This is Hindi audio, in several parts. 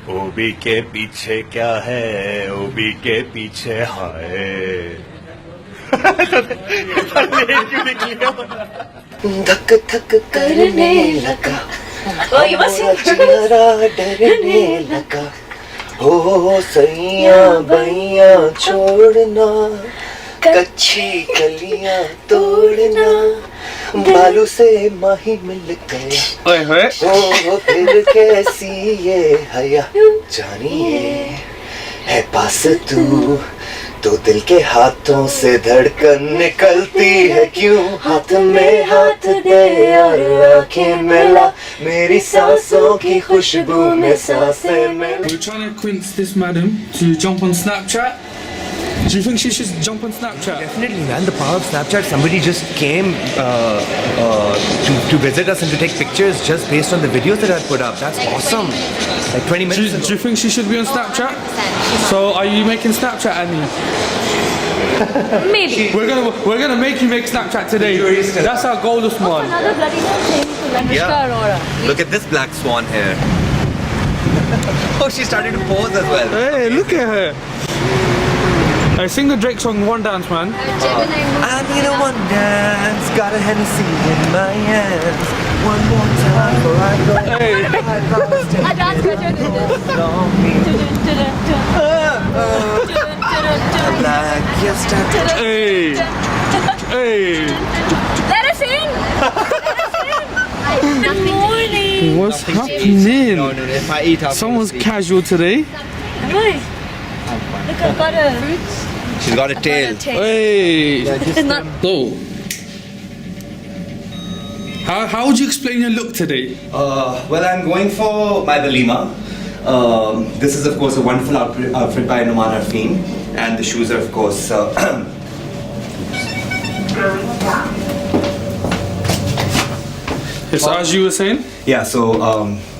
ओबी के पीछे क्या है, ओबी के पीछे हाय। धक धक करने लगा, जरा डरने लगा, हो सैया बैया छोड़ना, कच्ची कलियां तोड़ना, बालू से माही मिल गया, ओ फिर कैसी ये हया, जानिए है पास तू तो दिल के हाथों से धड़कन निकलती है क्यों, हाथ में हाथ दे और आंखें मिला, मेरी सांसों की खुशबू में सांसें मिला। We're trying to convince this madam to jump on Snapchat. Do you think she should jump on Snapchat? Definitely, man. The power of Snapchat. Somebody just came to visit us and to take pictures just based on the videos that I put up. That's awesome. Like 20 minutes ago. Do you think she should be on Snapchat? So, are you making Snapchat, Annie? Maybe. We're gonna make you make Snapchat today. That's our goal this month. Another bloody thing to Anushka Arora. Look at this black swan here. Oh, she's starting to pose as well. Hey, look at her. Hey, sing the Drake song, One Dance, man. I need a one dance, got a Hennessy in my hands. One more time before I go. Hey. I dance better than this. On me. Like yesterday. Hey. Hey. Let us sing! Let us sing! Good morning! What's happening? No, if I eat, Someone's casual today. Nice. Look, I've got a fruit. She's got a tail. Hey. It's not. So, how would you explain your look today? Well, I'm going for my Walima. This is, of course, a wonderful outfit by Numan Arfeen, and the shoes are, of course. Yes, as you were saying. Yeah, so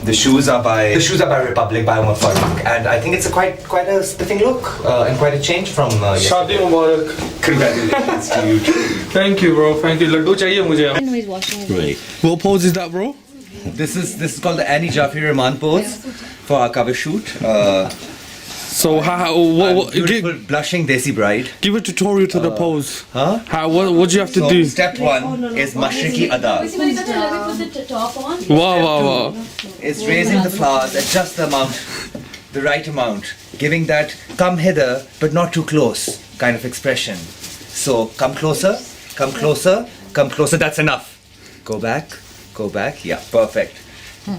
the shoes are by Republic by Umar Farooq, and I think it's a quite a spiffing look and quite a change from. Shadi Mubarak. Congratulations to you. Thank you, bro. Thank you. Laddu chahiye mujhe. I know he's washing his hands. What pose is that, bro? This is called the Annie Jafri Rahman pose for our cover shoot. So what Beautiful blushing Desi bride. give a tutorial to the pose. Huh? What do you have to So do? step one is Mashriki Ada. Put the top on. Wow. It's raising the flowers at just the amount, the right amount, giving that come hither but not too close kind of expression. So come closer, come closer, come closer. That's enough. Go back. Yeah, perfect.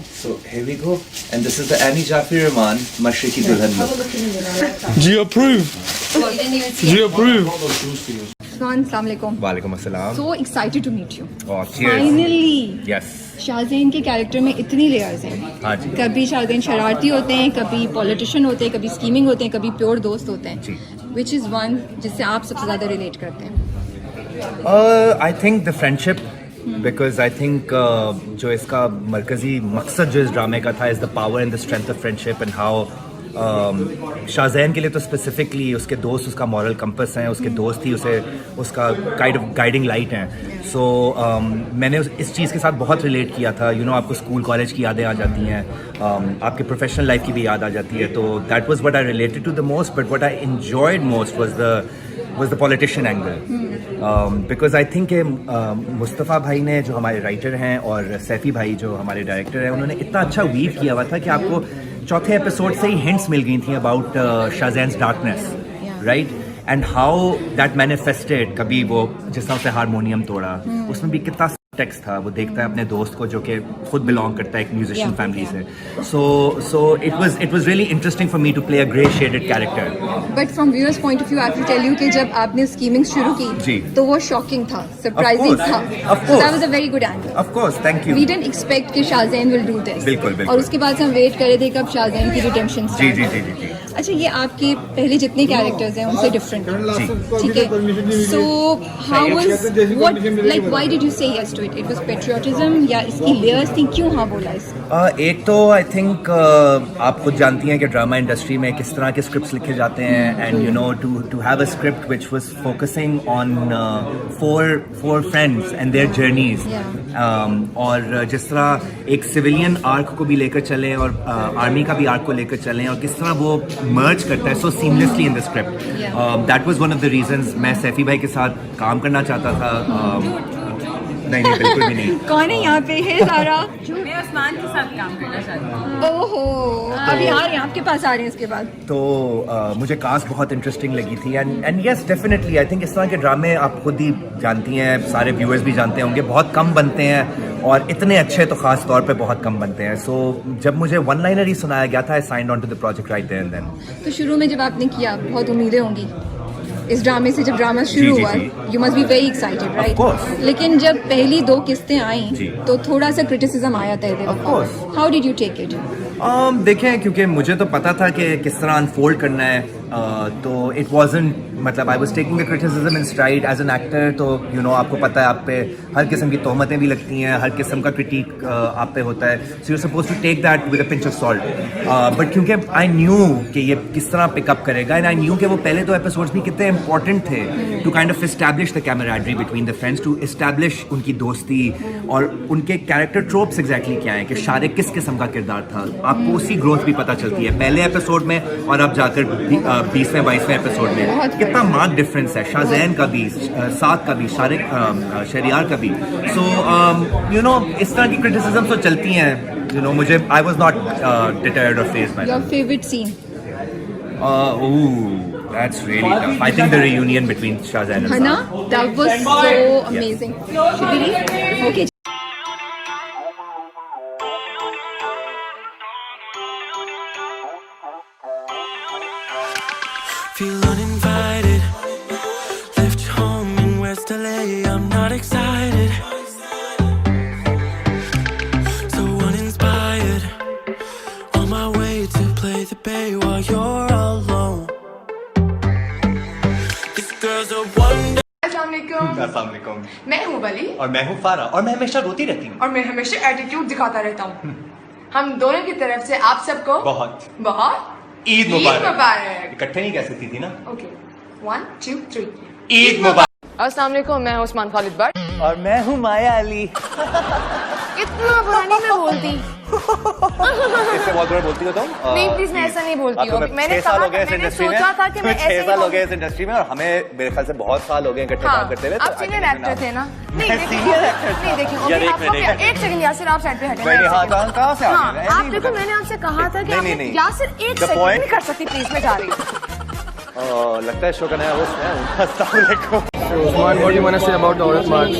So here we go. And this is the Annie Jafri Rahman Mashriki Dulhan look. Do you approve? Do you approve? Assalamualaikum. Walaikum assalam. So excited to meet you. Oh, cheers. Finally. Yes. Shahzain के कैरेक्टर में इतनी लेयर्स हैं. हाँ जी. कभी शाहज़ैन शरारती होते हैं, कभी पॉलिटिशियन होते हैं, कभी स्कीमिंग होते हैं, कभी प्योर दोस्त होते हैं. जी. Which is one जिससे आप सबसे ज़्यादा रिलेट करते हैं? I think the friendship. Because I think जो इसका मरकजी मकसद जो इस ड्रामे का था is the power and the strength of friendship and how Shahzain के लिए तो स्पेसिफिकली उसके दोस्त उसका मॉरल कंपस हैं, उसके दोस्त ही उसे उसका काइंड ऑफ गाइडिंग लाइट हैं. सो मैंने इस चीज़ के साथ बहुत रिलेट किया था. आपको स्कूल कॉलेज की यादें आ जाती हैं, आपके प्रोफेशनल लाइफ की भी याद आ जाती है. तो that was what I related to the most, but what I enjoyed most was the politician angle. Because I think Mustafa भाई ने जो हमारे राइटर हैं और सैफी भाई जो हमारे डायरेक्टर हैं, उन्होंने इतना अच्छा वीव किया हुआ था कि आपको चौथे एपिसोड से ही हिंट्स मिल गई थी about Shahzain's darkness, right, and how that manifested. कभी वो जिस तरह से हारमोनियम तोड़ा, उसमें भी कितना टेक्स्ट था. वो देखता है अपने दोस्त को जो कि खुद बिलोंग करता है एक म्यूजिशियन फैमिली से. So it was really interesting for me to play a grey shaded character. But from viewers point of view I can tell you कि जब आपने स्कीमिंग शुरू की तो वो शॉकिंग था, सरप्राइजिंग था. That was a very good angle. Of course, thank you. We didn't expect कि शाहज़ैन विल डू दिस. बिल्कुल. और उसके बाद हम वेट कर रहे थे कब शाहज़ैन की रिडेम्पशन जी. अच्छा, ये आपके पहले जितने कैरेक्टर्स हैं उनसे डिफरेंट है, ठीक है? So how was what like why did you say yes to it? It was patriotism या इसकी लेयर्स थी, क्यों हाँ बोला इस? एक तो आई थिंक आप खुद जानती हैं कि ड्रामा इंडस्ट्री में किस तरह के स्क्रिप्ट्स लिखे जाते हैं, and you know to have a script which was focusing on four friends and their journeys, और जिस तरह एक सिविलियन आर्क को भी लेकर चलें और आर्मी का भी आर्क को लेकर चलें, और किस तरह वो मर्ज करता है so seamlessly in the script, that was one of the reasons मैं सैफी भाई के साथ काम करना चाहता था। नहीं बिल्कुल भी नहीं। कौन है यहाँ पे? है सारा। मैं उस्मान के साथ काम करना चाहती हूँ। ओहो, अभी आ रहे हैं आपके पास, आ रहे हैं इसके बाद। तो मुझे कास्ट बहुत इंटरेस्टिंग लगी थी, and yes definitely I think इस तरह के ड्रामे आप खुद ही जानती हैं, सारे व्यूअर्स भी जानते होंगे, बहुत कम बनते हैं, और इतने अच्छे तो खास तौर पे बहुत कम बनते हैं। सो जब मुझे वन लाइनर ही सुनाया गया था, I signed on to the project right there and then. तो शुरू में जब आपने किया, बहुत उम्मीदें होंगी इस ड्रामे से, जब ड्रामा शुरू जी, हुआ, जी। You must be very excited right? course. लेकिन जब पहली 2 किस्तें जी। आई तो थोड़ा सा क्रिटिसिज्म आया था इधर। Of course. How did you take it? देखें, क्योंकि मुझे तो पता था कि किस तरह अनफोल्ड करना है, तो इट वाजंट, मतलब I was taking the criticism in stride as an actor. तो यू नो आपको पता है, आप पे हर किस्म की तोहमतें भी लगती हैं, हर किस्म का क्रिटिक आप पे होता है, so you are suppose to take that with a pinch of salt. But क्योंकि आई न्यू कि ये किस तरह पिकअप करेगा, एंड आई न्यू कि वो पहले 2 एपिसोड्स भी कितने इंपॉर्टेंट थे to kind of establish the camaraderie between the friends, to establish उनकी दोस्ती और उनके कैरेक्टर ट्रोप्स एग्जैक्टली क्या है, कि शारिक किस किस्म का किरदार था। आपको उसकी ग्रोथ भी पता चलती है पहले एपिसोड में, और अब जाकर 20वें 22वें एपिसोड में कितना मार्क डिफरेंस है, शाज़ैन का भी, साद का भी, शारिक शहरियार का भी। सो यू नो इस तरह की क्रिटिसिज्म तो चलती हैं, यू नो मुझे आई वाज नॉट डिटर्ड और fazed by your favourite scene? That's really tough. I think the reunion between Shahzan and Hana, Saad. that was so amazing. Should we leave? Okay. Feel uninvited. Left home in West LA. I'm not excited. So uninspired. On my way to play the bay while you're alone. This girl's a wonder. अस्सलाम वालेकुम। मैं हूँ बली और मैं हूँ फारा, और मैं हमेशा रोती रहती हूँ, और मैं हमेशा एटीट्यूड दिखाता रहता हूँ। हम दोनों की तरफ से आप सबको बहुत बहुत ईद मुबारक। मुबारक। इकट्ठे नहीं कह सकती थी ना। ओके 1 2 3 ईद मुबारक। अस्सलाम वालेकुम, मैं उस्मान खालिद बट। और मैं हूँ माया अली। इतना पुरानी मैं बोलती इससे बहुत बड़ा बोलती हो तुम? नहीं प्लीज, मैं ऐसा नहीं बोलती हूँ। मैंने 6 साल हो गए इस मैंने इंडस्ट्री में। सोचा था कि मैं ऐसे 6 ही साल हो बोलूँ। गए इस इंडस्ट्री में, और हमें मेरे ख्याल से बहुत साल हो गए इकट्ठे काम करते हुए। आप सीनियर एक्टर थे ना? मैं देखिए, senior actor था। नहीं देखिए, यार, एक आपको मिनट, एक सेकंड यासिर, आप साइड पे हटें। मैंने हाँ कहाँ से आ हाँ, गए? आप देखो, मैंने आपसे कहा था कि नहीं, आप नहीं। यासिर एक The सेकंड point- नहीं कर सकती प्लीज, मैं जा रही हूँ। लगता है शो का नया होस्ट है। अस्सलाम वालेकुम। Usman, what do you want to say about the Aurat March?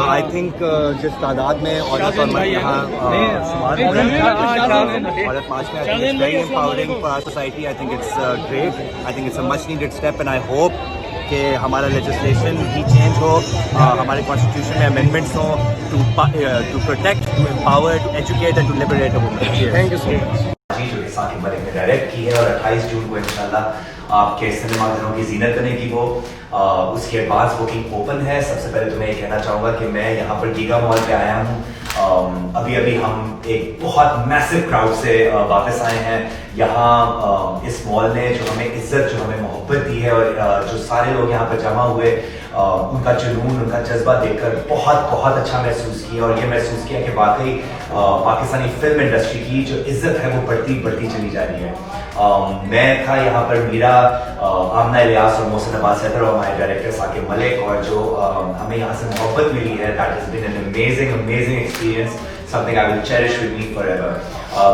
I think जिस तादाद में औरत और मर्द यहाँ औरत मार्च में, I think it's very empowering for our society. I think it's great. I think it's a much needed step, and I hope कि हमारा लेजिस्लेशन भी चेंज हो, हमारे कॉन्स्टिट्यूशन में अमेंडमेंट्स हो to protect, to empower, to educate and to liberate a woman. Thank you so much. जो साकिब मलिक ने डायरेक्ट की है, और 28 जून को इंशाल्लाह आपके सिनेमा घरों की जीनत बनेगी वो। उसकी एडवांस बुकिंग ओपन है। सबसे पहले तो मैं ये कहना चाहूँगा कि मैं यहाँ पर गीगा मॉल पे आया हूँ। अभी हम एक बहुत मैसिव क्राउड से वापस आए हैं यहाँ। इस मॉल ने जो हमें इज्जत, जो हमें मोहब्बत दी है, और जो सारे लोग यहाँ पर जमा हुए, उनका जुनून, उनका जज्बा देखकर बहुत अच्छा महसूस किया, और ये महसूस किया कि वाकई पाकिस्तानी फिल्म इंडस्ट्री की जो इज्जत है वो बढ़ती चली जा रही है। मैं था यहाँ पर, मीरा, आमना इलियास और मोहसिन अब्बास हैदर और हमारे डायरेक्टर साकिब मलिक, और जो हमें यहाँ से मोहब्बत मिली है, that has been an amazing experience, something I will cherish with me forever.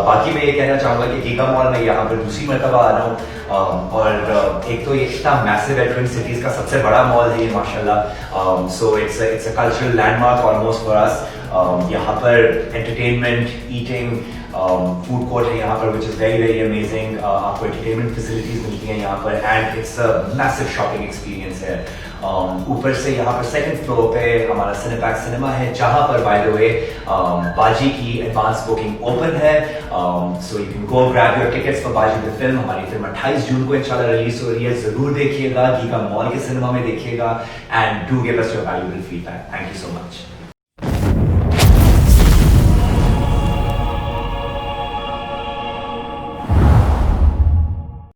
बाकी मैं ये कहना चाहूँगा कि गीगा मॉल में यहाँ पर दूसरी मरतबा आ रहा हूँ, और एक तो ये इतना मैसिव है, ट्विन सिटीज़ का सबसे बड़ा मॉल है ये माशाल्लाह। So it's a cultural landmark almost for us. यहाँ पर एंटरटेनमेंट, ईटिंग, फूड कोर्ट है यहाँ पर which is very very amazing, आपको एंटरटेनमेंट फैसिलिटीज़ मिलती हैं यहाँ पर, and it's a massive shopping experience है। ऊपर से यहाँ पर सेकंड फ्लोर पे हमारा सिनेपैक सिनेमा है, जहाँ पर बाय द वे बाजी की एडवांस बुकिंग ओपन है, so you can go grab your tickets for बाजी द फिल्म। हमारी फिल्म 28 जून को इंशाल्लाह रिलीज हो रही है, जरूर देखिएगा, गीगा मॉल के सिनेमा में देखिएगा, and do give us your valuable feedback. Thank you so much.